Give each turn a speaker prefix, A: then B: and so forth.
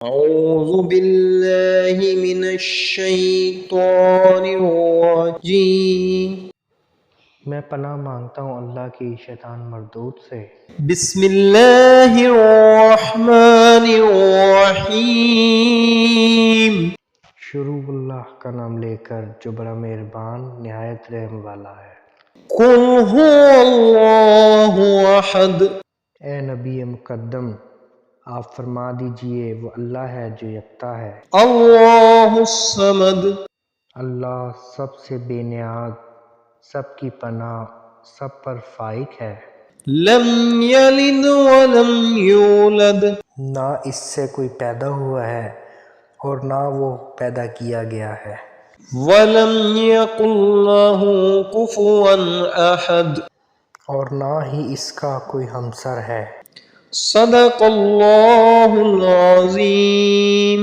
A: أعوذ بالله من الشيطان الرجيم
B: میں پناہ مانگتا ہوں اللہ کی شیطان مردود سے۔
A: بسم اللہ الرحمن الرحیم
B: شروع اللہ کا نام لے کر جو بڑا مہربان نہایت رحم والا ہے۔
A: قل هو اللہ احد
B: اے نبی مقدم آپ فرما دیجئے وہ اللہ ہے جو یکتا ہے،
A: اللہ الصمد
B: اللہ سب سے بے نیاز، سب کی پناہ، سب پر فائق ہے،
A: لم یلد ولم یولد
B: نہ اس سے کوئی پیدا ہوا ہے اور نہ وہ پیدا کیا گیا ہے،
A: ولم یکن لہ کفوا احد
B: اور نہ ہی اس کا کوئی ہمسر ہے۔
A: صدق اللہ العظیم۔